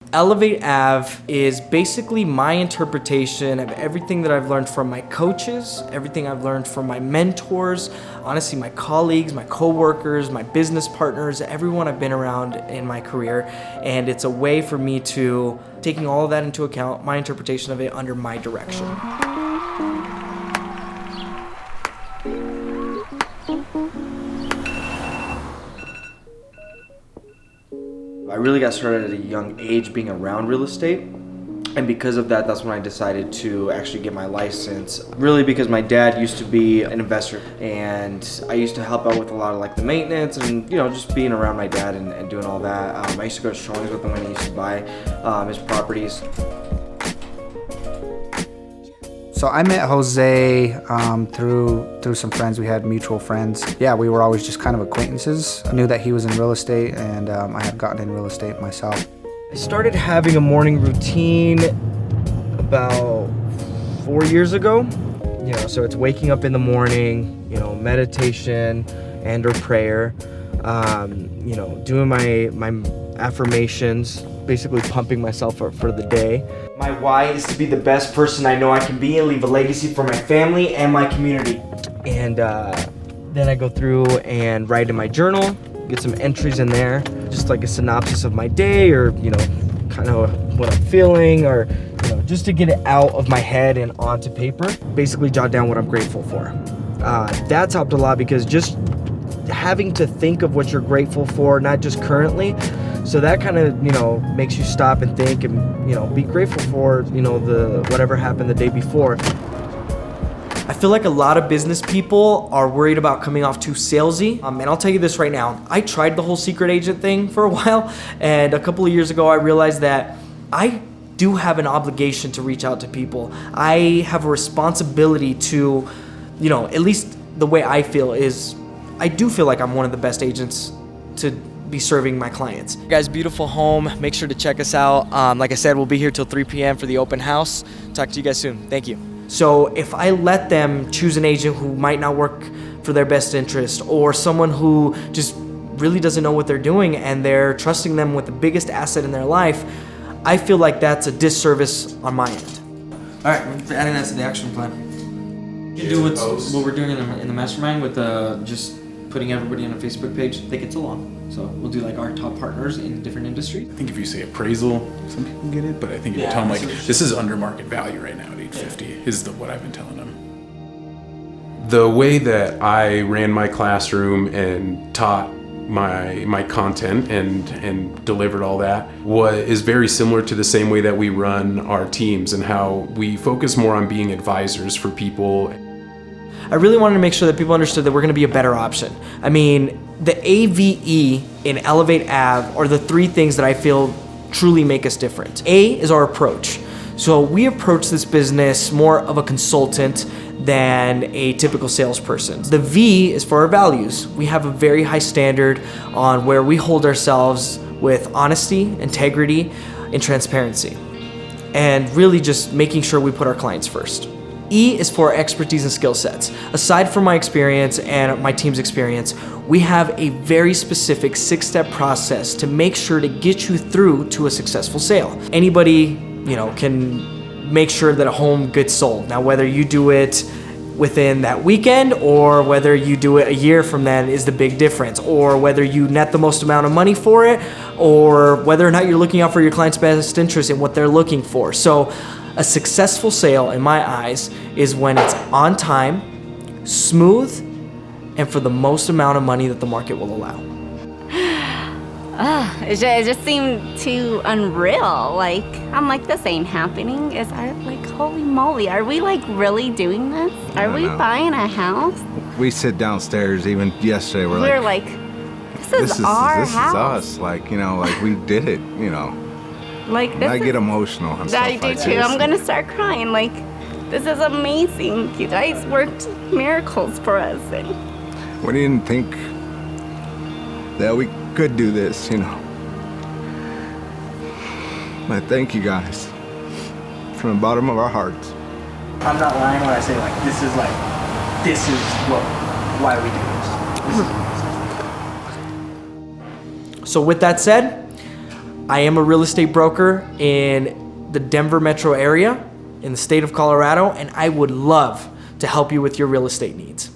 Elevate Ave is basically my interpretation of everything that I've learned from my coaches, everything I've learned from my mentors, honestly my colleagues, my coworkers, my business partners, everyone I've been around in my career. And it's a way for me to, taking all of that into account, my interpretation of it under my direction. I really got started at a young age being around real estate, and because of that, that's when I decided to actually get my license. Really because my dad used to be an investor, and I used to help out with a lot of like the maintenance and just being around my dad and doing all that. I used to go to showings with him when he used to buy his properties. So I met Jose through some friends. We had mutual friends. Yeah, we were always just kind of acquaintances. I knew that he was in real estate, and I had gotten in real estate myself. I started having a morning routine about 4 years ago. So it's waking up in the morning, meditation and or prayer, doing my affirmations, basically pumping myself up for the day. My why is to be the best person I know I can be and leave a legacy for my family and my community. And then I go through and write in my journal, get some entries in there, just like a synopsis of my day, or kind of what I'm feeling, or just to get it out of my head and onto paper. Basically jot down what I'm grateful for. That's helped a lot, because just having to think of what you're grateful for, not just currently, so that kind of makes you stop and think and be grateful for the whatever happened the day before. I feel like a lot of business people are worried about coming off too salesy. And I'll tell you this right now, I tried the whole secret agent thing for a while, and a couple of years ago I realized that I do have an obligation to reach out to people. I have a responsibility to, at least the way I feel is, I do feel like I'm one of the best agents to be serving my clients. Guys, beautiful home. Make sure to check us out. Like I said, we'll be here till 3 p.m. for the open house. Talk to you guys soon. Thank you. So if I let them choose an agent who might not work for their best interest, or someone who just really doesn't know what they're doing and they're trusting them with the biggest asset in their life, I feel like that's a disservice on my end. All right, we're adding that to the action plan. You can do what we're doing in the mastermind with just putting everybody on a Facebook page that gets along. So we'll do like our top partners in different industries. I think if you say appraisal, some people get it, but I think if you tell them like, this is under market value right now at 850, is what I've been telling them. The way that I ran my classroom and taught my content and delivered all that is very similar to the same way that we run our teams, and how we focus more on being advisors for people. I really wanted to make sure that people understood that we're going to be a better option. I mean, the AVE in Elevate Ave are the three things that I feel truly make us different. A is our approach. So we approach this business more of a consultant than a typical salesperson. The V is for our values. We have a very high standard on where we hold ourselves with honesty, integrity, and transparency, and really just making sure we put our clients first. E is for expertise and skill sets. Aside from my experience and my team's experience, we have a very specific 6-step process to make sure to get you through to a successful sale. Anybody, can make sure that a home gets sold. Now, whether you do it within that weekend or whether you do it a year from then is the big difference, or whether you net the most amount of money for it, or whether or not you're looking out for your client's best interest in what they're looking for. So a successful sale, in my eyes, is when it's on time, smooth, and for the most amount of money that the market will allow. It just seemed too unreal. Like, I'm like, this ain't happening. Holy moly, are we really doing this? Are we buying a house? We sit downstairs, even yesterday, we're like, this is our house. This is us, we did it, I get emotional and stuff I do like too. this. I'm gonna start crying. This is amazing. You guys worked miracles for us. And we didn't think that we could do this, But thank you guys from the bottom of our hearts. I'm not lying when I say this is why we do this. So with that said, I am a real estate broker in the Denver metro area in the state of Colorado, and I would love to help you with your real estate needs.